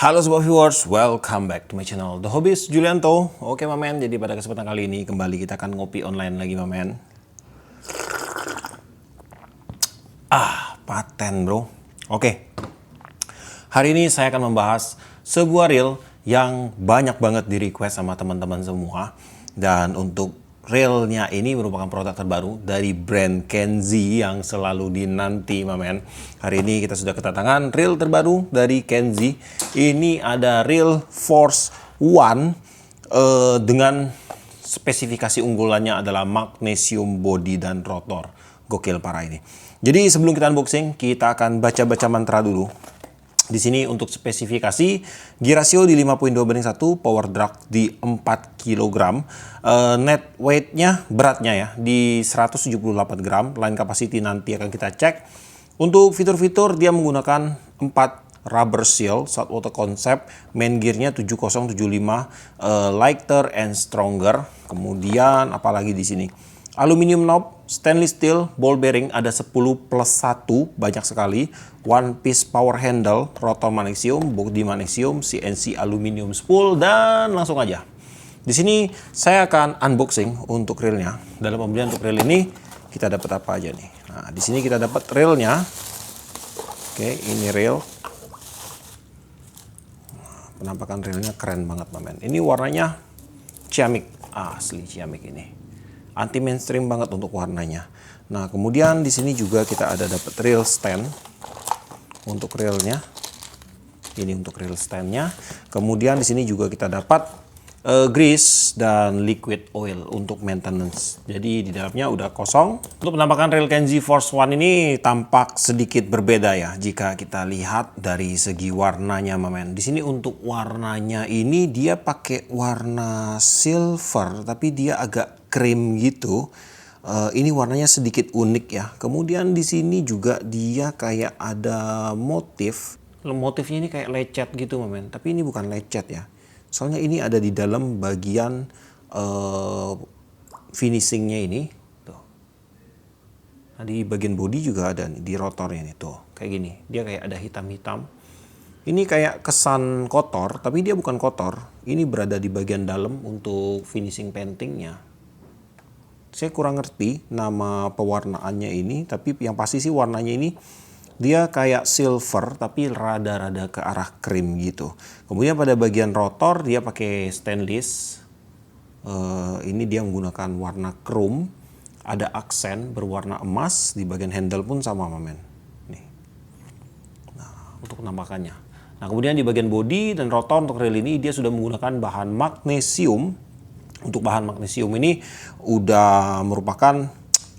Halo sobat viewers, welcome back to my channel The Hobbyist Julianto. Oke mamen, jadi pada kesempatan kali ini kembali kita akan ngopi online lagi mamen. Paten bro. Oke, hari ini saya akan membahas sebuah reel yang banyak banget di request sama teman-teman semua. Dan untuk reelnya ini merupakan produk terbaru dari brand Kenzi yang selalu dinanti mamen. Hari ini kita sudah kedatangan reel terbaru dari Kenzi. Ini ada reel Force One dengan spesifikasi unggulannya adalah magnesium body dan rotor. Gokil parah ini. Jadi sebelum kita unboxing, kita akan baca-baca mantra dulu. Di sini untuk spesifikasi, gear ratio di 5.2/1, power drag di 4 kg, net weight-nya, beratnya ya, di 178 gram, line capacity nanti akan kita cek. Untuk fitur-fitur, dia menggunakan 4 rubber seal, saltwater concept, main gear-nya 7075, lighter and stronger. Kemudian apalagi di sini? Aluminium knob, stainless steel, ball bearing ada 10+1, banyak sekali. One piece power handle, rotor magnesium, body magnesium, CNC aluminium spool, dan langsung aja. Di sini saya akan unboxing untuk reelnya. Dalam pembelian untuk reel ini kita dapat apa aja nih? Nah, di sini kita dapat reelnya. Oke, ini reel. Penampakan reelnya keren banget, mamen. Ini warnanya ciamik, asli ciamik ini. Anti mainstream banget untuk warnanya. Nah, kemudian di sini juga kita ada dapat reel stand untuk reelnya. Ini untuk reel standnya. Kemudian di sini juga kita dapat grease dan liquid oil untuk maintenance. Jadi di dalamnya udah kosong. Untuk penampakan reel Kenzi Force One ini tampak sedikit berbeda ya jika kita lihat dari segi warnanya, mamen. Di sini untuk warnanya ini dia pakai warna silver tapi dia agak krim gitu. Ini warnanya sedikit unik ya. Kemudian di sini juga dia kayak ada motif. Motifnya ini kayak lecet gitu, mamen. Tapi ini bukan lecet ya. Soalnya ini ada di dalam bagian finishingnya ini. Tuh. Nah, di bagian body juga ada nih, di rotornya nih tuh. Kayak gini. Dia kayak ada hitam-hitam. Ini kayak kesan kotor, tapi dia bukan kotor. Ini berada di bagian dalam untuk finishing paintingnya. Saya kurang ngerti nama pewarnaannya ini, tapi yang pasti sih warnanya ini dia kayak silver tapi rada-rada ke arah krim gitu. Kemudian pada bagian rotor dia pakai stainless. Ini dia menggunakan warna chrome, ada aksen berwarna emas, di bagian handle pun sama, mamen. Nih. Nah, untuk penampakannya. Nah, kemudian di bagian body dan rotor untuk reel ini dia sudah menggunakan bahan magnesium. Untuk bahan magnesium ini udah merupakan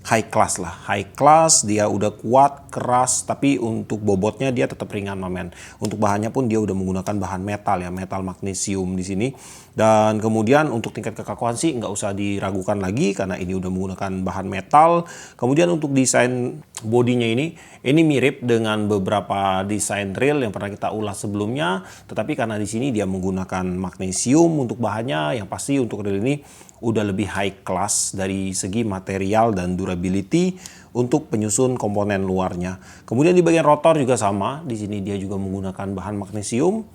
high class lah. High class, dia udah kuat, keras, tapi untuk bobotnya dia tetap ringan, mamen. Untuk bahannya pun dia udah menggunakan bahan metal ya, metal magnesium di sini. Dan kemudian untuk tingkat kekakuan sih nggak usah diragukan lagi karena ini udah menggunakan bahan metal. Kemudian untuk desain bodinya ini mirip dengan beberapa desain reel yang pernah kita ulas sebelumnya. Tetapi karena di sini dia menggunakan magnesium untuk bahannya, yang pasti untuk reel ini udah lebih high class dari segi material dan durability untuk penyusun komponen luarnya. Kemudian di bagian rotor juga sama. Di sini dia juga menggunakan bahan magnesium.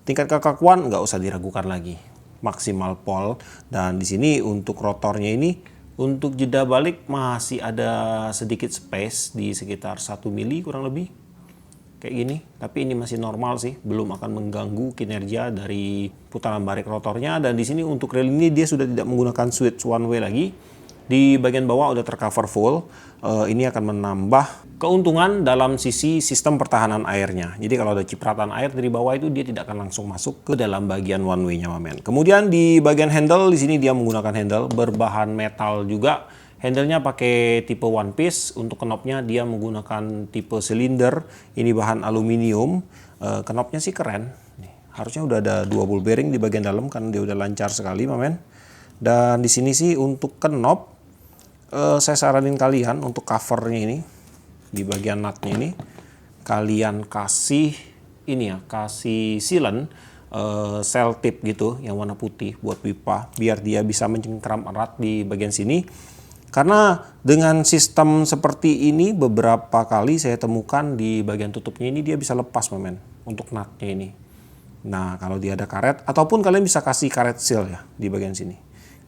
Tingkat kekakuan nggak usah diragukan lagi, maksimal pole. Dan di sini untuk rotornya ini untuk jeda balik masih ada sedikit space di sekitar 1 mili kurang lebih. Kayak gini, tapi ini masih normal sih, belum akan mengganggu kinerja dari putaran balik rotornya. Dan di sini untuk reel ini dia sudah tidak menggunakan switch one way lagi. Di bagian bawah udah tercover full. Ini akan menambah keuntungan dalam sisi sistem pertahanan airnya. Jadi kalau ada cipratan air dari bawah itu dia tidak akan langsung masuk ke dalam bagian one way-nya, mamen. Kemudian di bagian handle di sini dia menggunakan handle berbahan metal juga. Handle-nya pakai tipe one piece. Untuk knopnya dia menggunakan tipe silinder. Ini bahan aluminium. Knopnya sih keren. Nih, harusnya udah ada 2 ball bearing di bagian dalam karena dia udah lancar sekali, mamen. Dan di sini sih untuk knob, saya saranin kalian untuk covernya ini di bagian nutnya ini kalian kasih ini ya, kasih sealant cell tip gitu yang warna putih buat pipa biar dia bisa mencengkram erat di bagian sini. Karena dengan sistem seperti ini beberapa kali saya temukan di bagian tutupnya ini dia bisa lepas, mamen, untuk nutnya ini. Nah, kalau dia ada karet, ataupun kalian bisa kasih karet seal ya di bagian sini.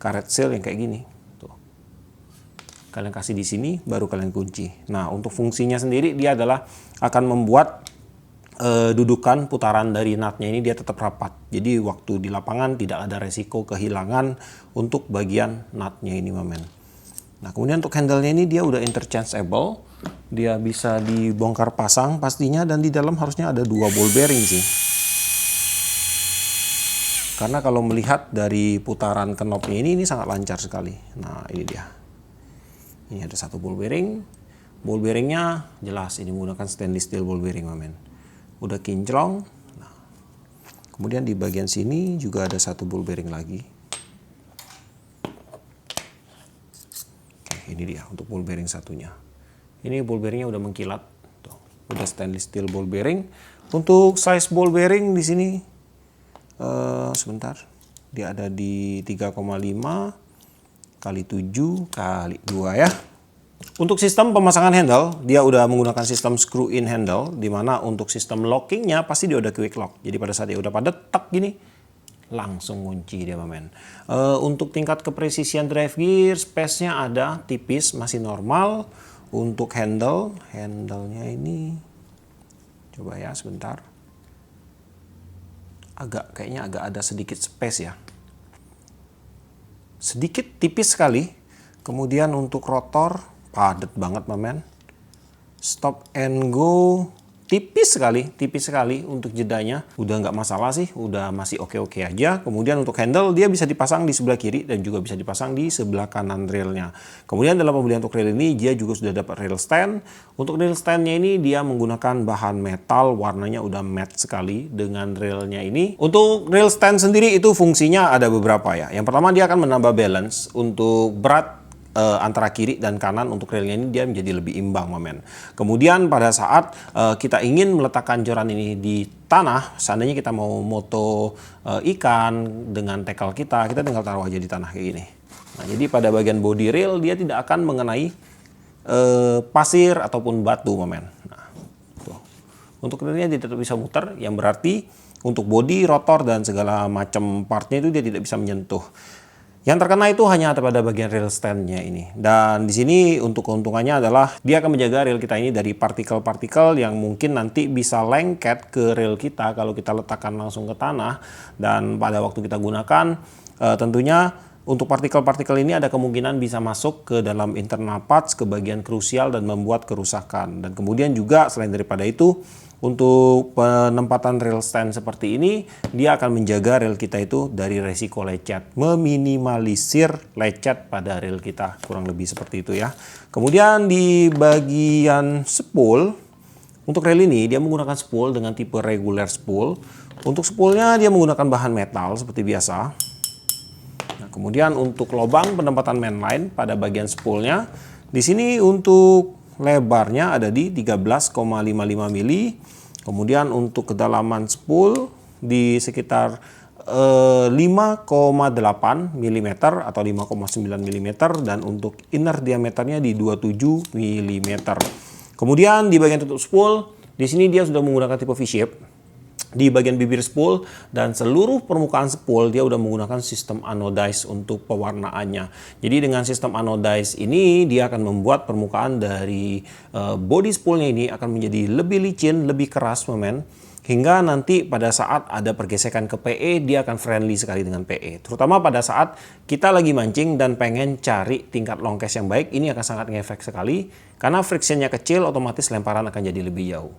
Karet seal yang kayak gini. Tuh. Kalian kasih di sini, baru kalian kunci. Nah, untuk fungsinya sendiri dia adalah akan membuat dudukan putaran dari nutnya ini dia tetap rapat. Jadi waktu di lapangan tidak ada resiko kehilangan untuk bagian nutnya ini, momen. Nah, kemudian untuk handle-nya ini dia udah interchangeable. Dia bisa dibongkar pasang pastinya, dan di dalam harusnya ada 2 ball bearing sih. Karena kalau melihat dari putaran knopnya ini sangat lancar sekali. Nah, ini dia. Ini ada 1 ball bearing. Ball bearingnya jelas ini menggunakan stainless steel ball bearing, momen. Udah kinclong. Nah, kemudian di bagian sini juga ada 1 ball bearing lagi. Oke, ini dia untuk ball bearing satunya. Ini ball bearingnya udah mengkilat. Tuh, udah stainless steel ball bearing. Untuk size ball bearing di sini sebentar. Dia ada di 3,5 kali 7 kali 2 ya. Untuk sistem pemasangan handle, dia udah menggunakan sistem screw in handle, di mana untuk sistem lockingnya pasti dia udah quick lock. Jadi pada saat dia udah padat, tak gini, langsung kunci dia, momen. Untuk tingkat kepresisian drive gear, space-nya ada tipis, masih normal. Untuk handle-nya ini, coba ya sebentar. Kayaknya agak ada sedikit space ya. Sedikit tipis sekali. Kemudian untuk rotor, padat banget, momen. Stop and go tipis sekali untuk jedanya. Udah nggak masalah sih, udah masih oke-oke aja. Kemudian untuk handle dia bisa dipasang di sebelah kiri dan juga bisa dipasang di sebelah kanan railnya. Kemudian dalam pembelian untuk rail ini dia juga sudah dapat rail stand. Untuk rail standnya ini dia menggunakan bahan metal, warnanya udah matte sekali dengan railnya ini. Untuk rail stand sendiri itu fungsinya ada beberapa ya. Yang pertama dia akan menambah balance untuk berat antara kiri dan kanan. Untuk railnya ini dia menjadi lebih imbang, momen. Kemudian pada saat kita ingin meletakkan joran ini di tanah, seandainya kita mau moto ikan dengan tackle kita tinggal taruh aja di tanah kayak gini. Nah, jadi pada bagian body rail dia tidak akan mengenai pasir ataupun batu, momen. Nah, tuh. Untuk railnya dia tetap bisa muter, yang berarti untuk body, rotor, dan segala macam partnya itu dia tidak bisa menyentuh. Yang terkena itu hanya pada bagian rail stand-nya ini. Dan di sini untuk keuntungannya adalah dia akan menjaga rail kita ini dari partikel-partikel yang mungkin nanti bisa lengket ke rail kita kalau kita letakkan langsung ke tanah. Dan pada waktu kita gunakan, tentunya untuk partikel-partikel ini ada kemungkinan bisa masuk ke dalam internal parts, ke bagian krusial, dan membuat kerusakan. Dan kemudian juga selain daripada itu, untuk penempatan rail stand seperti ini, dia akan menjaga rail kita itu dari resiko lecet, meminimalisir lecet pada rail kita, kurang lebih seperti itu ya. Kemudian di bagian spool, untuk rail ini dia menggunakan spool dengan tipe regular spool. Untuk spoolnya dia menggunakan bahan metal seperti biasa. Nah, kemudian untuk lubang penempatan mainline pada bagian spoolnya, di sini untuk lebarnya ada di 13,55 mili. Kemudian untuk kedalaman spool di sekitar 5,8 mm atau 5,9 mm, dan untuk inner diameternya di 27 mm. Kemudian di bagian tutup spool, di sini dia sudah menggunakan tipe V-shape. Di bagian bibir spool dan seluruh permukaan spool dia udah menggunakan sistem anodize untuk pewarnaannya. Jadi dengan sistem anodize ini dia akan membuat permukaan dari body spoolnya ini akan menjadi lebih licin, lebih keras, momen. Hingga nanti pada saat ada pergesekan ke PE dia akan friendly sekali dengan PE. Terutama pada saat kita lagi mancing dan pengen cari tingkat long cast yang baik, ini akan sangat ngefek sekali. Karena frictionnya kecil, otomatis lemparan akan jadi lebih jauh.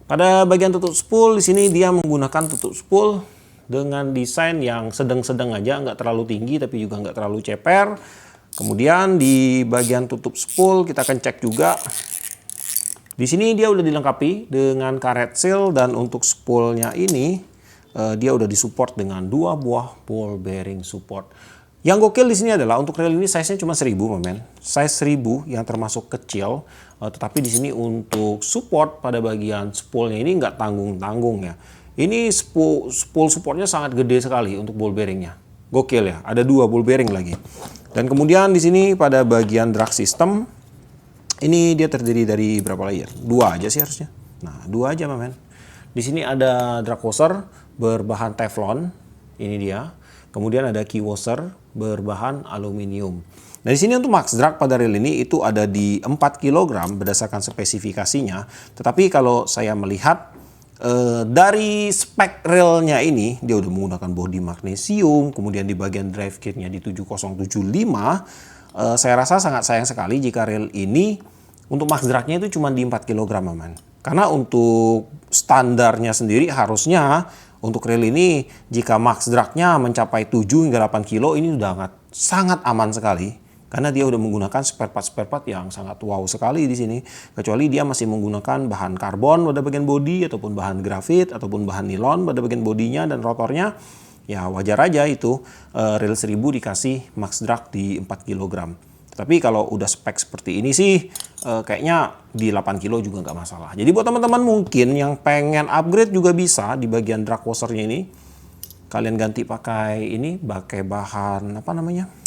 Pada bagian tutup spool di sini dia menggunakan tutup spool dengan desain yang sedang-sedang aja, nggak terlalu tinggi tapi juga nggak terlalu ceper. Kemudian di bagian tutup spool kita akan cek juga. Di sini dia udah dilengkapi dengan karet seal, dan untuk spoolnya ini dia udah disupport dengan 2 buah ball bearing support. Yang gokil di sini adalah untuk rail ini size-nya cuma 1000, momen. Size 1000 yang termasuk kecil, tetapi di sini untuk support pada bagian spoolnya ini nggak tanggung-tanggung ya. Ini spool supportnya sangat gede sekali untuk ball bearingnya. Gokil ya, ada 2 ball bearing lagi. Dan kemudian di sini pada bagian drag system, ini dia terdiri dari berapa layer? 2 aja sih harusnya. Nah, 2 aja, momen. Di sini ada drag washer berbahan teflon, ini dia. Kemudian ada key washer berbahan aluminium. Nah, di sini untuk max drag pada reel ini itu ada di 4 kg berdasarkan spesifikasinya. Tetapi kalau saya melihat dari spek reelnya ini, dia udah menggunakan bodi magnesium, kemudian di bagian drive kitnya di 7075. Saya rasa sangat sayang sekali jika reel ini untuk max dragnya itu cuma di 4 kg, aman. Karena untuk standarnya sendiri harusnya untuk reel ini jika max dragnya mencapai 7 hingga 8 kilo ini sudah sangat aman sekali. Karena dia udah menggunakan spare part yang sangat wow sekali di sini. Kecuali dia masih menggunakan bahan karbon pada bagian bodi ataupun bahan grafit ataupun bahan nilon pada bagian bodinya dan rotornya. Ya wajar aja itu reel 1000 dikasih max drag di 4 kg. Tapi kalau udah spek seperti ini sih kayaknya di 8 kilo juga nggak masalah. Jadi buat teman-teman mungkin yang pengen upgrade juga bisa di bagian drag washernya ini. Kalian ganti pakai bahan apa namanya?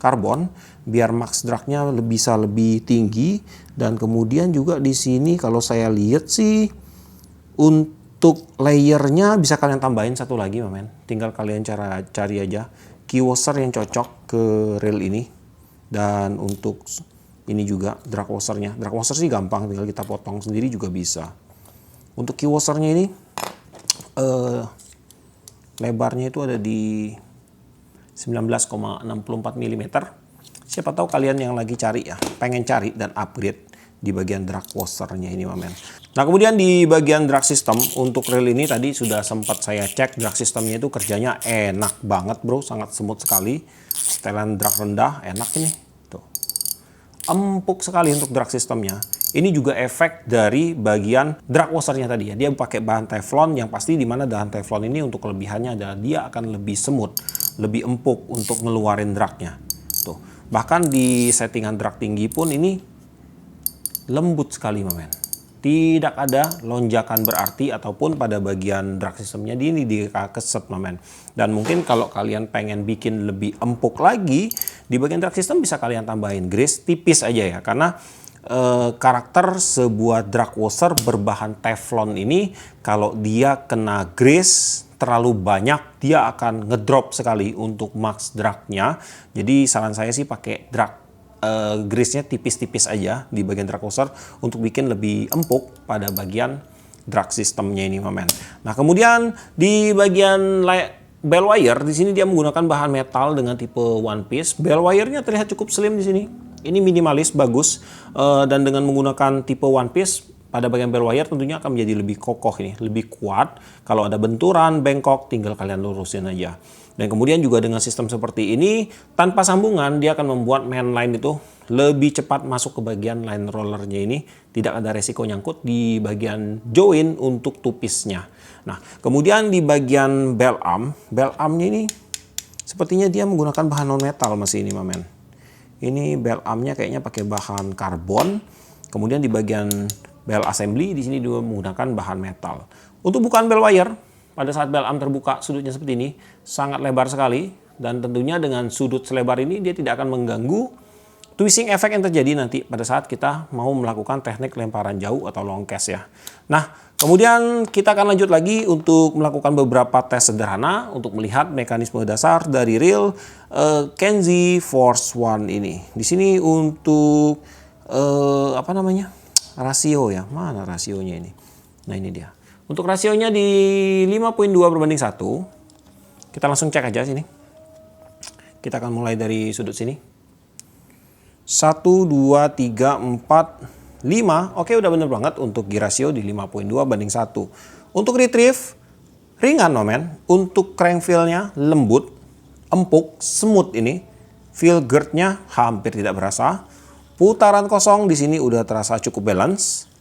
Karbon biar max dragnya bisa lebih tinggi. Dan kemudian juga di sini kalau saya lihat sih untuk layernya bisa kalian tambahin satu lagi, men. Tinggal kalian cari aja key washer yang cocok ke reel ini. Dan untuk ini juga drag washernya. Drag washer sih gampang, tinggal kita potong sendiri juga bisa. Untuk key washernya ini lebarnya itu ada di 19,64 mm. Siapa tahu kalian yang lagi cari ya, pengen cari dan upgrade di bagian drag washernya ini, men. Nah, kemudian di bagian drag system untuk reel ini tadi sudah sempat saya cek, drag systemnya itu kerjanya enak banget, bro, sangat smooth sekali. Setelan drag rendah enak ini. Tuh. Empuk sekali untuk drag systemnya. Ini juga efek dari bagian drag washernya tadi ya. Dia pakai bahan teflon yang pasti di mana bahan teflon ini untuk kelebihannya adalah dia akan lebih semut, lebih empuk untuk ngeluarin dragnya. Tuh. Bahkan di settingan drag tinggi pun ini lembut sekali, men. Tidak ada lonjakan berarti ataupun pada bagian drag systemnya ini dikeset, men. Dan mungkin kalau kalian pengen bikin lebih empuk lagi di bagian drag system bisa kalian tambahin grease tipis aja ya, karena karakter sebuah drag washer berbahan teflon ini kalau dia kena grease terlalu banyak dia akan ngedrop sekali untuk max dragnya. Jadi saran saya sih pakai grease-nya tipis-tipis aja di bagian drag washer untuk bikin lebih empuk pada bagian drag systemnya ini, men. Nah, kemudian di bagian bell wire di sini dia menggunakan bahan metal dengan tipe one piece. Bell wire-nya terlihat cukup slim di sini. Ini minimalis, bagus, dan dengan menggunakan tipe one piece pada bagian bell wire tentunya akan menjadi lebih kokoh ini, lebih kuat. Kalau ada benturan, bengkok, tinggal kalian lurusin aja. Dan kemudian juga dengan sistem seperti ini, tanpa sambungan dia akan membuat main line itu lebih cepat masuk ke bagian line rollernya ini. Tidak ada resiko nyangkut di bagian join untuk tupisnya. Nah, kemudian di bagian bell armnya ini sepertinya dia menggunakan bahan non metal masih ini, men. Ini bell armnya kayaknya pakai bahan karbon. Kemudian di bagian bell assembly di sini juga menggunakan bahan metal. Untuk bukaan bell wire, pada saat bell arm terbuka sudutnya seperti ini sangat lebar sekali, dan tentunya dengan sudut selebar ini dia tidak akan mengganggu twisting effect yang terjadi nanti pada saat kita mau melakukan teknik lemparan jauh atau long cast ya. Nah, kemudian kita akan lanjut lagi untuk melakukan beberapa tes sederhana untuk melihat mekanisme dasar dari reel Kenzie Force One ini. Di sini untuk rasio ya, mana rasionya ini? Nah, ini dia. Untuk rasionya di 5.2/1. Kita langsung cek aja sini. Kita akan mulai dari sudut sini. 1, 2, 3, 4, 5. Oke, udah bener banget untuk gear ratio di 5.2/1. Untuk retrieve, ringan, men. Untuk crank feel-nya lembut, empuk, smooth ini. Feel girth-nya hampir tidak berasa. Putaran kosong di sini udah terasa cukup balance.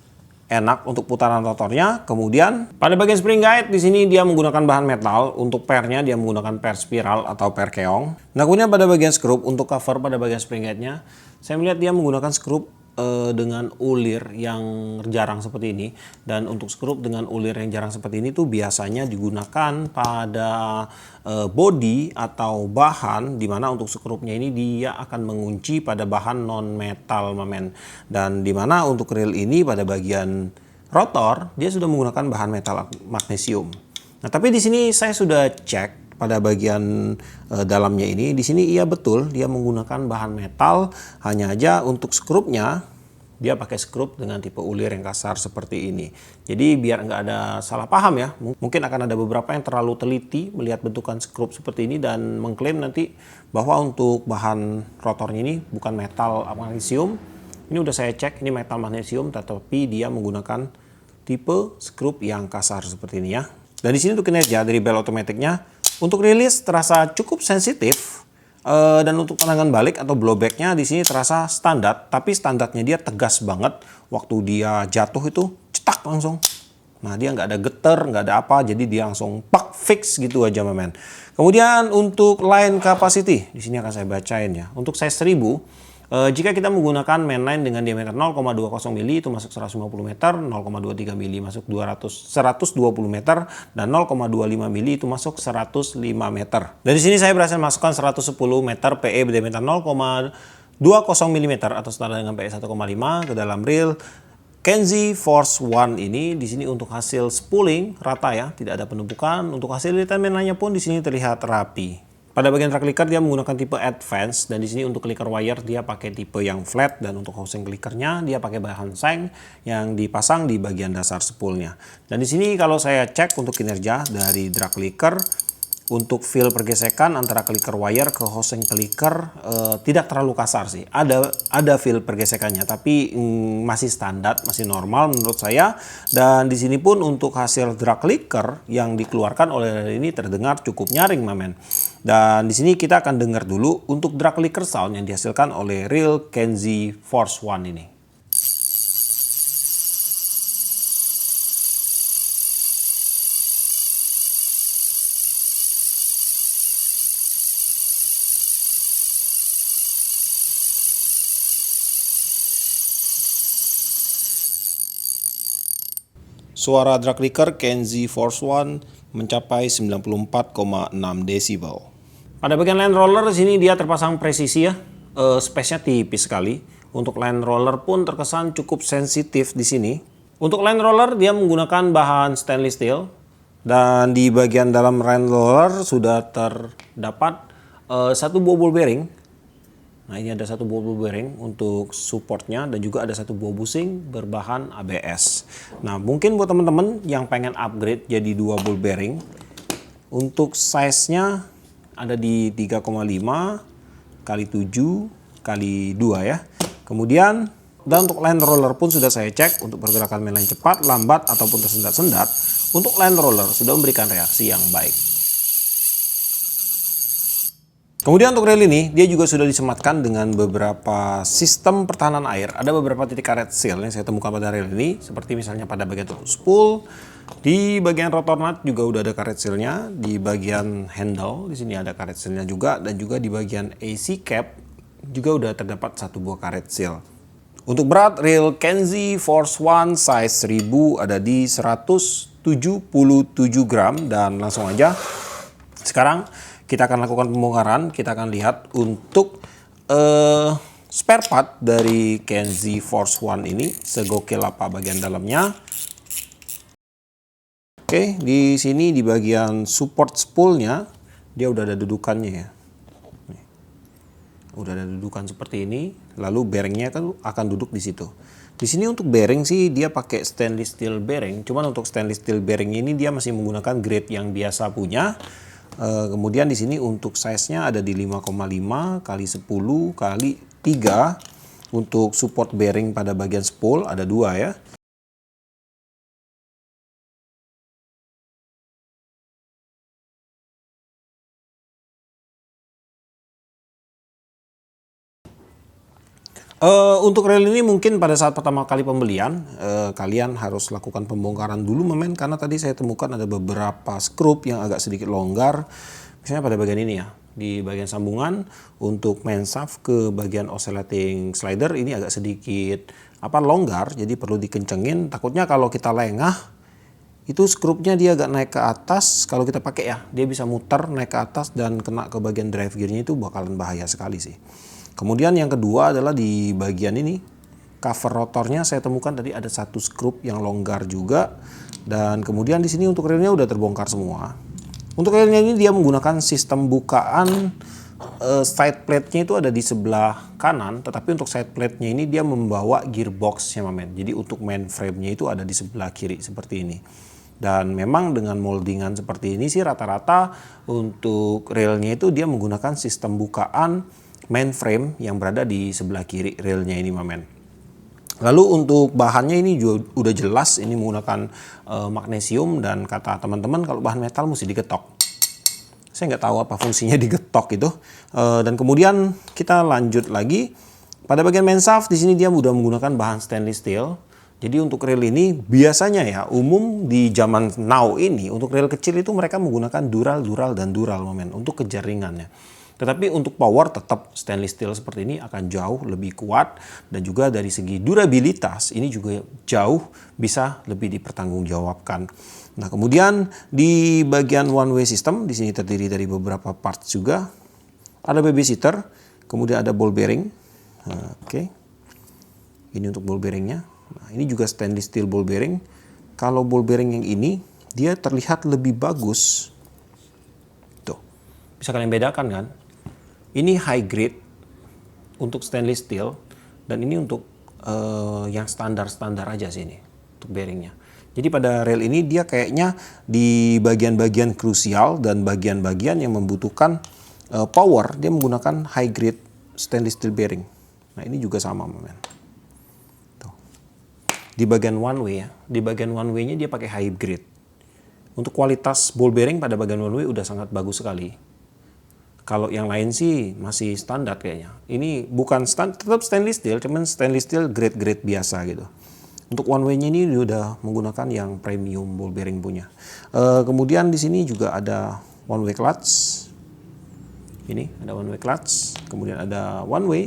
Enak untuk putaran rotornya. Kemudian pada bagian spring guide di sini dia menggunakan bahan metal. Untuk pernya dia menggunakan per spiral atau per keong. Nah, kemudian pada bagian skrup untuk cover pada bagian spring guide-nya saya melihat dia menggunakan skrup dengan ulir yang jarang seperti ini. Dan untuk skrup dengan ulir yang jarang seperti ini tuh biasanya digunakan pada body atau bahan, dimana untuk skrupnya ini dia akan mengunci pada bahan non metal, men. Dan dimana untuk reel ini pada bagian rotor dia sudah menggunakan bahan metal magnesium. Nah, tapi di sini saya sudah cek pada bagian dalamnya ini. Di sini iya betul dia menggunakan bahan metal, hanya aja untuk skrupnya dia pakai skrup dengan tipe ulir yang kasar seperti ini. Jadi biar nggak ada salah paham ya, mungkin akan ada beberapa yang terlalu teliti melihat bentukan skrup seperti ini dan mengklaim nanti bahwa untuk bahan rotornya ini bukan metal magnesium. Ini udah saya cek, ini metal magnesium, tetapi dia menggunakan tipe skrup yang kasar seperti ini ya. Dan di sini untuk kinerja dari bel otomatiknya, untuk rilis terasa cukup sensitif. Dan untuk tendangan balik atau blowbacknya di sini terasa standar, tapi standarnya dia tegas banget. Waktu dia jatuh itu cetak langsung. Nah, dia nggak ada getar, nggak ada apa, jadi dia langsung pak fix gitu aja, men. Kemudian untuk line capacity, di sini akan saya bacain ya. Untuk size 1000, jika kita menggunakan mainline dengan diameter 0,20 mili itu masuk 150 meter, 0,23 mili masuk 120 meter, dan 0,25 mili itu masuk 105 meter. Dan di sini saya berhasil masukkan 110 meter PE berdiameter 0,20 mm atau setara dengan PE 1,5 ke dalam reel Kenzie Force One ini. Di sini untuk hasil spooling rata ya, tidak ada penumpukan. Untuk hasil lilitan mainline pun di sini terlihat rapi. Pada bagian track clicker dia menggunakan tipe advance, dan di sini untuk clicker wire dia pakai tipe yang flat, dan untuk housing clickernya dia pakai bahan seng yang dipasang di bagian dasar spoolnya. Dan di sini kalau saya cek untuk kinerja dari drag clicker, untuk feel pergesekan antara clicker wire ke housing clicker tidak terlalu kasar sih. Ada feel pergesekannya, tapi masih standar, masih normal menurut saya. Dan di sini pun untuk hasil drag clicker yang dikeluarkan oleh ini terdengar cukup nyaring, mamen. Dan di sini kita akan dengar dulu untuk drag clicker sound yang dihasilkan oleh reel Kenzie Force One ini. Suara drag clicker Kenzie Force One mencapai 94,6 desibel. Pada bagian line roller di sini dia terpasang presisi ya, space-nya tipis sekali. Untuk line roller pun terkesan cukup sensitif di sini. Untuk line roller dia menggunakan bahan stainless steel, dan di bagian dalam line roller sudah terdapat satu buah ball bearing. Nah, ini ada satu buah ball bearing untuk supportnya, dan juga ada satu buah bushing berbahan ABS. Nah, mungkin buat teman-teman yang pengen upgrade jadi dua ball bearing, untuk size-nya ada di 3,5 kali 7 kali 2 ya. Kemudian, dan untuk line roller pun sudah saya cek untuk pergerakan mainline cepat, lambat, ataupun tersendat-sendat. Untuk line roller sudah memberikan reaksi yang baik. Kemudian untuk reel ini, dia juga sudah disematkan dengan beberapa sistem pertahanan air. Ada beberapa titik karet seal yang saya temukan pada reel ini, seperti misalnya pada bagian tutup spool, di bagian rotor nut juga udah ada karet sealnya, di bagian handle di sini ada karet sealnya juga, dan juga di bagian AC cap juga udah terdapat satu buah karet seal. Untuk berat, reel Kenzie Force One size 1000 ada di 177 gram, dan langsung aja sekarang kita akan lakukan pembongkaran. Kita akan lihat untuk spare part dari Kenzie Force One ini segokil apa bagian dalamnya. Oke, di sini di bagian support spoolnya dia udah ada dudukannya ya. Udah ada dudukan seperti ini, lalu bearingnya kan akan duduk di situ. Di sini untuk bearing sih dia pakai stainless steel bearing, cuman untuk stainless steel bearing ini dia masih menggunakan grade yang biasa punya. Kemudian di sini untuk size-nya ada di 5,5 kali 10 kali 3. Untuk support bearing pada bagian spool ada 2 ya. Untuk reel ini mungkin pada saat pertama kali pembelian kalian harus lakukan pembongkaran dulu, men, karena tadi saya temukan ada beberapa skrup yang agak sedikit longgar. Misalnya pada bagian ini ya, di bagian sambungan untuk main shaft ke bagian oscillating slider ini agak sedikit longgar, jadi perlu dikencengin. Takutnya kalau kita lengah itu skrupnya dia agak naik ke atas. Kalau kita pakai ya, dia bisa muter naik ke atas dan kena ke bagian drive gearnya, itu bakalan bahaya sekali sih. Kemudian yang kedua adalah di bagian ini, cover rotornya saya temukan tadi ada satu skrup yang longgar juga. Dan kemudian di sini untuk relnya udah terbongkar semua. Untuk relnya ini dia menggunakan sistem bukaan side plate-nya itu ada di sebelah kanan, tetapi untuk side plate-nya ini dia membawa gearbox-nya, men. Jadi untuk mainframe-nya itu ada di sebelah kiri seperti ini. Dan memang dengan moldingan seperti ini sih rata-rata untuk railnya itu dia menggunakan sistem bukaan mainframe yang berada di sebelah kiri railnya ini, men. Lalu untuk bahannya ini juga udah jelas ini menggunakan magnesium, dan kata teman-teman kalau bahan metal mesti digetok. Saya nggak tahu apa fungsinya digetok itu. Dan kemudian kita lanjut lagi pada bagian main shaft. Di sini dia udah menggunakan bahan stainless steel. Jadi untuk rail ini biasanya ya umum di zaman now ini untuk rail kecil itu mereka menggunakan dural dan dural, men, untuk kejar ringannya. Tetapi untuk power tetap stainless steel seperti ini akan jauh lebih kuat, dan juga dari segi durabilitas ini juga jauh bisa lebih dipertanggungjawabkan. Nah, kemudian di bagian one way system di sini terdiri dari beberapa parts juga. Ada babysitter, kemudian ada ball bearing. Oke. Ini untuk ball bearingnya. Nah, ini juga stainless steel ball bearing. Kalau ball bearing yang ini dia terlihat lebih bagus. Tuh. Bisa kalian bedakan kan? Ini high grade untuk stainless steel, dan ini untuk yang standar-standar aja sih ini untuk bearingnya. Jadi pada rail ini dia kayaknya di bagian-bagian krusial dan bagian-bagian yang membutuhkan power dia menggunakan high grade stainless steel bearing. Nah, ini juga sama, men. Tuh. Di bagian one way ya, di bagian one way-nya dia pakai high grade. Untuk kualitas ball bearing pada bagian one way udah sangat bagus sekali. Kalau yang lain sih masih standar kayaknya. Ini bukan tetap stainless steel, cuman stainless steel grade-grade biasa gitu. Untuk one way-nya ini udah menggunakan yang premium ball bearing punya. Kemudian di sini juga ada one way clutch. Ini ada one way clutch. Kemudian ada one way.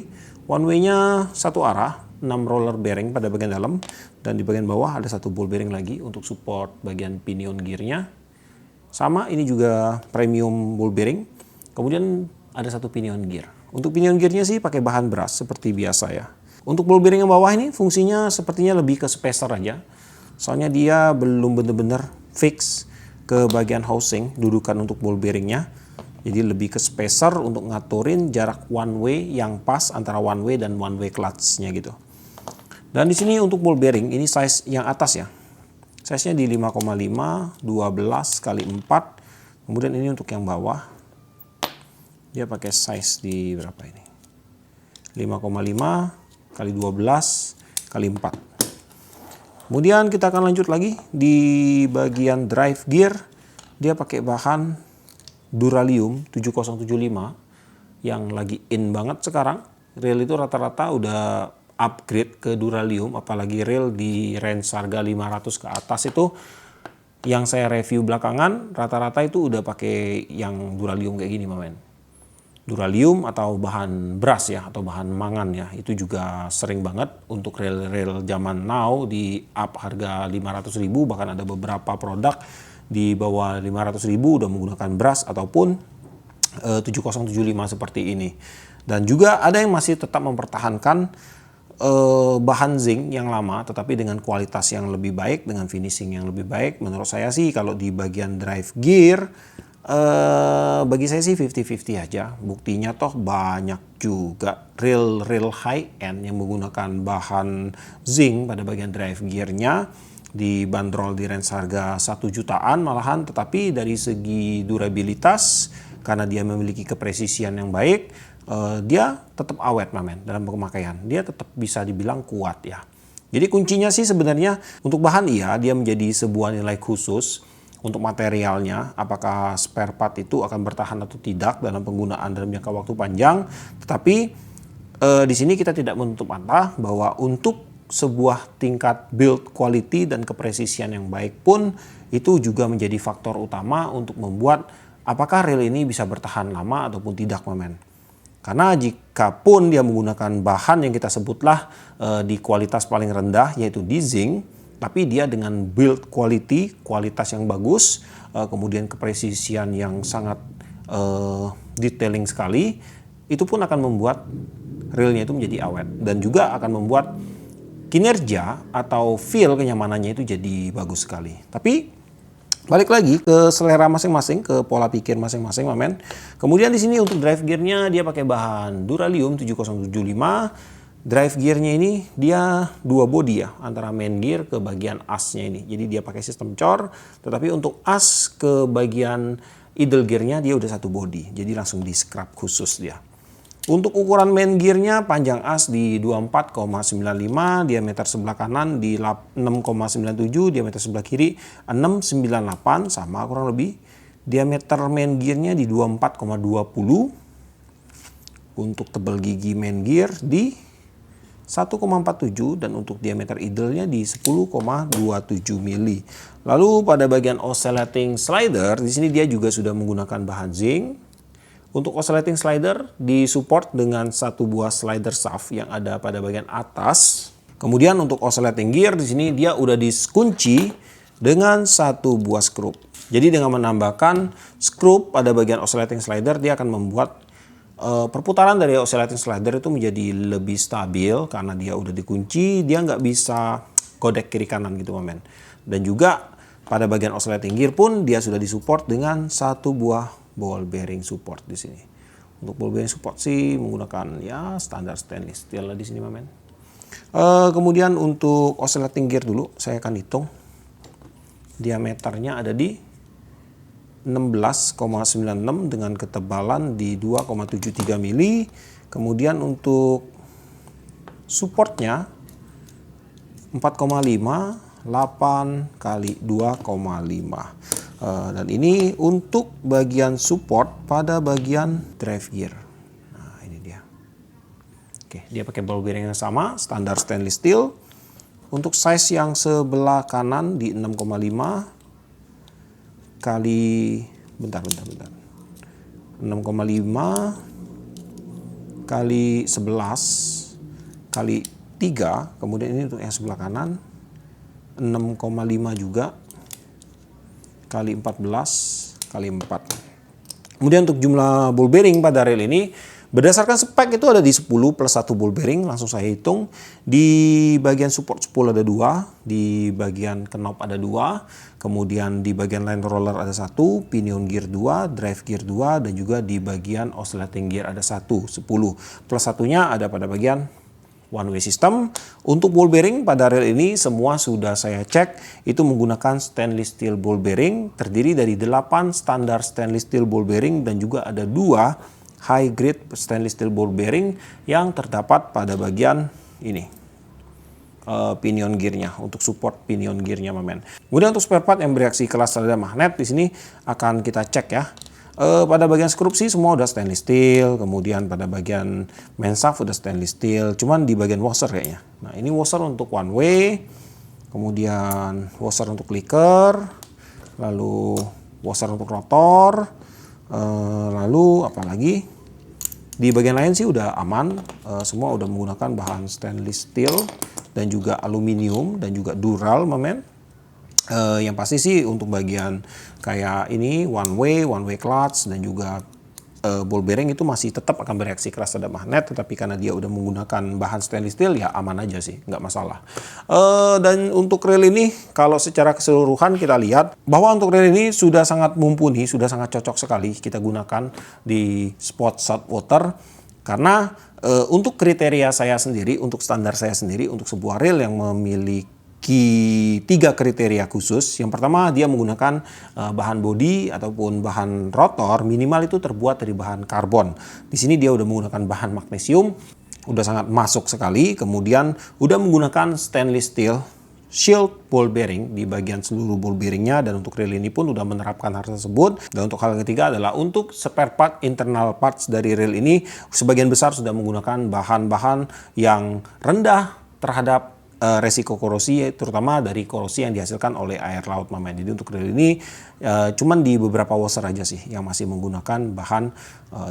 One way-nya satu arah, 6 roller bearing pada bagian dalam, dan di bagian bawah ada satu ball bearing lagi untuk support bagian pinion gearnya. Sama, ini juga premium ball bearing. Kemudian ada satu pinion gear. Untuk pinion gearnya sih pakai bahan brass seperti biasa ya. Untuk ball bearing yang bawah ini fungsinya sepertinya lebih ke spacer aja. Soalnya dia belum benar-benar fix ke bagian housing, dudukan untuk ball bearingnya. Jadi lebih ke spacer untuk ngaturin jarak one way yang pas antara one way dan one way clutch-nya gitu. Dan di sini untuk ball bearing ini size yang atas ya. Size-nya di 5,5 12 kali 4. Kemudian ini untuk yang bawah dia pakai size di berapa ini? 5,5 kali 12 kali 4. Kemudian kita akan lanjut lagi di bagian drive gear. Dia pakai bahan Duralium 7075 yang lagi in banget sekarang. Rail itu rata-rata udah upgrade ke Duralium, apalagi rail di range harga 500 ke atas itu yang saya review belakangan rata-rata itu udah pakai yang Duralium kayak gini, men. Duralium atau bahan brass ya, atau bahan mangan ya, itu juga sering banget untuk rail-rail zaman now di up harga 500.000, bahkan ada beberapa produk di bawah 500.000 udah menggunakan brass ataupun 7075 seperti ini. Dan juga ada yang masih tetap mempertahankan bahan zinc yang lama tetapi dengan kualitas yang lebih baik, dengan finishing yang lebih baik. Menurut saya sih kalau di bagian drive gear bagi saya sih 50-50 aja. Buktinya toh banyak juga rail high end yang menggunakan bahan zinc pada bagian drive gearnya, dibanderol di range harga 1 jutaan malahan, tetapi dari segi durabilitas karena dia memiliki kepresisian yang baik, dia tetap awet, men, dalam pemakaian. Dia tetap bisa dibilang kuat ya. Jadi kuncinya sih sebenarnya untuk bahan iya dia menjadi sebuah nilai khusus. Untuk materialnya, apakah spare part itu akan bertahan atau tidak dalam penggunaan dalam jangka waktu panjang. Tetapi di sini kita tidak menutup mata bahwa untuk sebuah tingkat build quality dan kepresisian yang baik pun itu juga menjadi faktor utama untuk membuat apakah rail ini bisa bertahan lama ataupun tidak, men. Karena jika pun dia menggunakan bahan yang kita sebutlah di kualitas paling rendah yaitu di zinc, tapi dia dengan build quality, kualitas yang bagus, kemudian kepresisian yang sangat detailing sekali, itu pun akan membuat railnya itu menjadi awet. Dan juga akan membuat kinerja atau feel kenyamanannya itu jadi bagus sekali. Tapi balik lagi ke selera masing-masing, ke pola pikir masing-masing, mamen. Kemudian di sini untuk drive gearnya dia pakai bahan Duralium 7075. Drive gearnya ini dia dua body ya, antara main gear ke bagian asnya ini. Jadi dia pakai sistem cor, tetapi untuk as ke bagian idle gearnya dia udah satu body. Jadi langsung di scrap khusus dia. Untuk ukuran main gearnya panjang as di 24,95, diameter sebelah kanan di 6,97, diameter sebelah kiri 698, sama kurang lebih. Diameter main gearnya di 24,20. Untuk tebal gigi main gear di 1,47 dan untuk diameter idle-nya di 10,27 mili. Lalu pada bagian oscillating slider di sini dia juga sudah menggunakan bahan zinc. Untuk oscillating slider disupport dengan satu buah slider shaft yang ada pada bagian atas. Kemudian untuk oscillating gear di sini dia udah dikunci dengan satu buah skrup. Jadi dengan menambahkan skrup pada bagian oscillating slider dia akan membuat perputaran dari oscillating slider itu menjadi lebih stabil karena dia udah dikunci, dia nggak bisa godek kiri kanan gitu men. Dan juga pada bagian oscillating gear pun dia sudah disupport dengan satu buah ball bearing support di sini. Untuk ball bearing support sih menggunakan ya standar stainless steel lah di sini men. Kemudian untuk oscillating gear dulu saya akan hitung. Diameternya ada di 16,96 dengan ketebalan di 2,73 mili. Kemudian untuk supportnya 4,5 8 kali 2,5. Dan ini untuk bagian support pada bagian drive gear. Nah, ini dia. Oke, dia pakai ball bearing yang sama, standar stainless steel. Untuk size yang sebelah kanan di 6,5 kali 6,5 kali 11 kali 3, kemudian ini untuk yang sebelah kanan 6,5 juga kali 14 kali 4. Kemudian untuk jumlah ball bearing pada rel ini berdasarkan spek itu ada di 10 plus 1 ball bearing, langsung saya hitung. Di bagian support spool ada 2, di bagian knob ada 2, kemudian di bagian line roller ada 1, pinion gear 2, drive gear 2, dan juga di bagian oscillating gear ada 1, 10. Plus satunya ada pada bagian one way system. Untuk ball bearing pada rel ini semua sudah saya cek, itu menggunakan stainless steel ball bearing, terdiri dari 8 standar stainless steel ball bearing dan juga ada 2 high grade stainless steel ball bearing yang terdapat pada bagian ini pinion gearnya, untuk support pinion gearnya men. Kemudian untuk spare part yang bereaksi keras terhadap magnet di sini akan kita cek ya. Pada bagian skrup sih semua udah stainless steel, kemudian pada bagian main shaft udah stainless steel, cuman di bagian washer kayaknya. Nah, ini washer untuk one way, kemudian washer untuk clicker, lalu washer untuk rotor, lalu apalagi di bagian lain sih udah aman, semua udah menggunakan bahan stainless steel dan juga aluminium dan juga dural men. Yang pasti sih untuk bagian kayak ini one way clutch dan juga ball bearing itu masih tetap akan bereaksi keras terhadap magnet, tetapi karena dia udah menggunakan bahan stainless steel ya aman aja sih, nggak masalah. Dan untuk rel ini kalau secara keseluruhan kita lihat bahwa untuk rel ini sudah sangat mumpuni, sudah sangat cocok sekali kita gunakan di sport saltwater, karena untuk kriteria saya sendiri, untuk standar saya sendiri, untuk sebuah rel yang memiliki 3 kriteria khusus. Yang pertama, dia menggunakan bahan bodi ataupun bahan rotor minimal itu terbuat dari bahan karbon. Di sini dia udah menggunakan bahan magnesium, udah sangat masuk sekali. Kemudian udah menggunakan stainless steel shield ball bearing di bagian seluruh ball bearingnya, dan untuk rel ini pun udah menerapkan hal tersebut. Dan untuk hal ketiga adalah untuk spare part, internal parts dari rel ini sebagian besar sudah menggunakan bahan-bahan yang rendah terhadap resiko korosi, terutama dari korosi yang dihasilkan oleh air laut men. Jadi untuk rel ini cuman di beberapa washer aja sih yang masih menggunakan bahan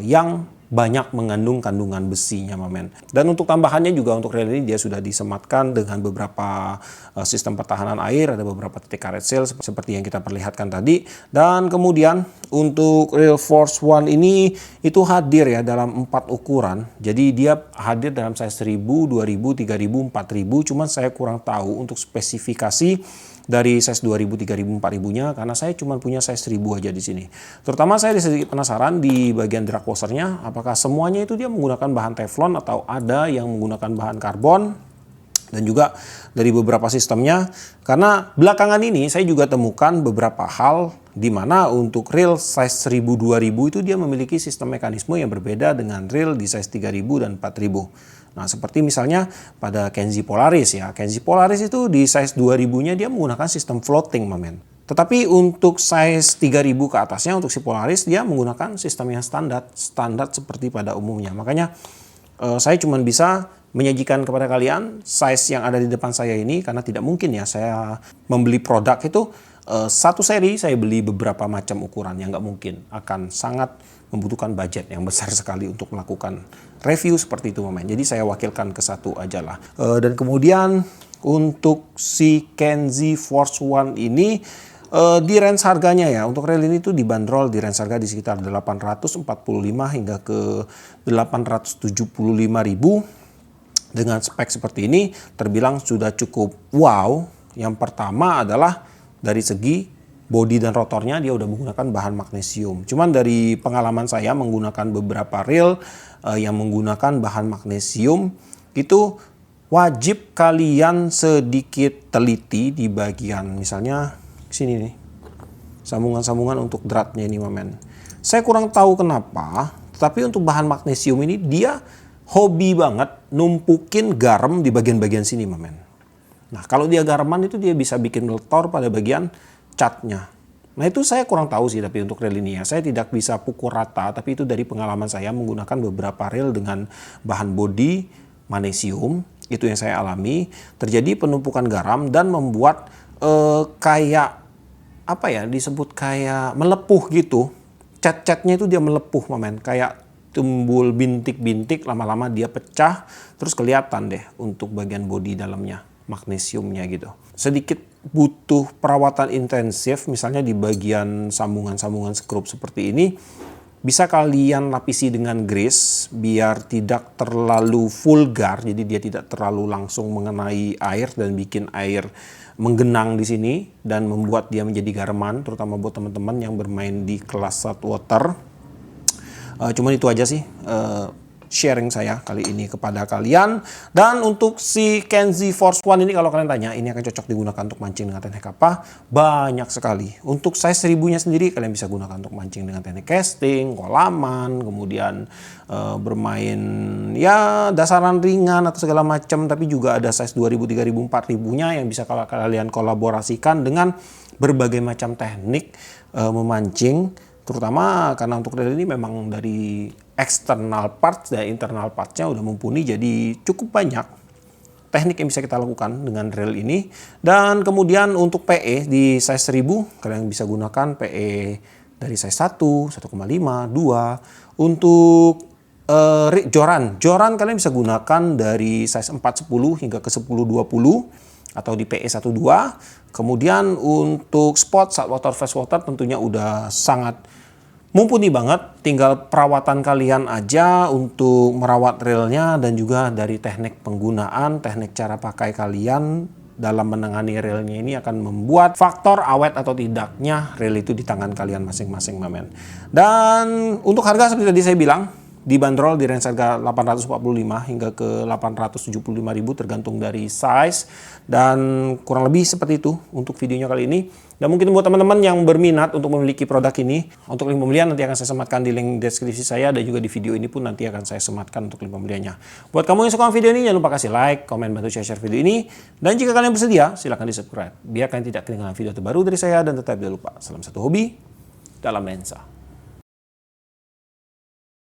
yang banyak mengandung kandungan besinya, men. Dan untuk tambahannya juga untuk reel ini dia sudah disematkan dengan beberapa sistem pertahanan air, ada beberapa titik karet seal seperti yang kita perlihatkan tadi. Dan kemudian untuk reel Force One ini itu hadir ya dalam 4 ukuran. Jadi dia hadir dalam size 1000, 2000, 3000, 4000. Cuman saya kurang tahu untuk spesifikasi dari size 2000, 3000, 4000-nya karena saya cuma punya size 1000 aja di sini. Terutama saya sedikit penasaran di bagian drag washer-nya, apakah semuanya itu dia menggunakan bahan teflon atau ada yang menggunakan bahan karbon, dan juga dari beberapa sistemnya. Karena belakangan ini saya juga temukan beberapa hal di mana untuk reel size 1000, 2000 itu dia memiliki sistem mekanisme yang berbeda dengan reel di size 3000 dan 4000. Nah, seperti misalnya pada Kenzi Polaris ya. Kenzi Polaris itu di size 2000-nya dia menggunakan sistem floating, men. Tetapi untuk size 3000 ke atasnya untuk si Polaris dia menggunakan sistem yang standar seperti pada umumnya. Makanya saya cuma bisa menyajikan kepada kalian size yang ada di depan saya ini karena tidak mungkin ya saya membeli produk itu satu seri saya beli beberapa macam ukuran, yang nggak mungkin, akan sangat membutuhkan budget yang besar sekali untuk melakukan review seperti itu, men. Jadi saya wakilkan ke satu aja lah. Dan kemudian untuk si Kenzi Force One ini di range harganya ya, untuk reel ini tuh dibanderol di range harga di sekitar 845 hingga ke 875 ribu. Dengan spek seperti ini terbilang sudah cukup wow. Yang pertama adalah dari segi bodi dan rotornya dia udah menggunakan bahan magnesium. Cuman dari pengalaman saya menggunakan beberapa reel yang menggunakan bahan magnesium, itu wajib kalian sedikit teliti di bagian misalnya sini nih, sambungan-sambungan untuk dratnya ini, men. Saya kurang tahu kenapa, tapi untuk bahan magnesium ini dia hobi banget numpukin garam di bagian-bagian sini, men. Nah, kalau dia garaman itu dia bisa bikin meletor pada bagian catnya. Nah, itu saya kurang tahu sih, tapi untuk reel ini ya saya tidak bisa pukul rata, tapi itu dari pengalaman saya menggunakan beberapa reel dengan bahan bodi magnesium, itu yang saya alami, terjadi penumpukan garam dan membuat kayak apa ya, disebut kayak melepuh gitu. Cat-catnya itu dia melepuh, men, kayak timbul bintik-bintik, lama-lama dia pecah, terus kelihatan deh untuk bagian bodi dalamnya, magnesiumnya gitu. Sedikit butuh perawatan intensif, misalnya di bagian sambungan-sambungan skrup seperti ini, bisa kalian lapisi dengan grease biar tidak terlalu vulgar, jadi dia tidak terlalu langsung mengenai air dan bikin air menggenang di sini dan membuat dia menjadi garaman, terutama buat teman-teman yang bermain di kelas saltwater. Cuman itu aja sih sharing saya kali ini kepada kalian. Dan untuk si Kenzi Force One ini kalau kalian tanya ini akan cocok digunakan untuk mancing dengan teknik apa? Banyak sekali. Untuk size 1000-nya sendiri kalian bisa gunakan untuk mancing dengan teknik casting, kolaman, kemudian bermain ya dasaran ringan atau segala macam. Tapi juga ada size 2000, 3000, 4000-nya yang bisa kalian kolaborasikan dengan berbagai macam teknik memancing. Terutama karena untuk reel ini memang dari external parts dan internal parts-nya udah mumpuni, jadi cukup banyak teknik yang bisa kita lakukan dengan reel ini. Dan kemudian untuk PE di size 1000 kalian bisa gunakan PE dari size 1, 1,5, 2. Untuk joran kalian bisa gunakan dari size 410 hingga ke 1020 atau di PE 12. Kemudian untuk spot saltwater freshwater tentunya udah sangat mumpuni banget, tinggal perawatan kalian aja untuk merawat reelnya dan juga dari teknik penggunaan, teknik cara pakai kalian dalam menangani reelnya ini akan membuat faktor awet atau tidaknya reel itu di tangan kalian masing-masing, men. Dan untuk harga seperti tadi saya bilang, dibanderol di range harga 845 hingga ke 875.000 tergantung dari size, dan kurang lebih seperti itu untuk videonya kali ini. Dan mungkin buat teman-teman yang berminat untuk memiliki produk ini, untuk link pembelian nanti akan saya sematkan di link deskripsi saya, dan juga di video ini pun nanti akan saya sematkan untuk link pembeliannya. Buat kamu yang suka video ini jangan lupa kasih like, komen, bantu share video ini, dan jika kalian bersedia silahkan di subscribe biar kalian tidak ketinggalan video terbaru dari saya. Dan tetap jangan lupa, salam satu hobi dalam lensa.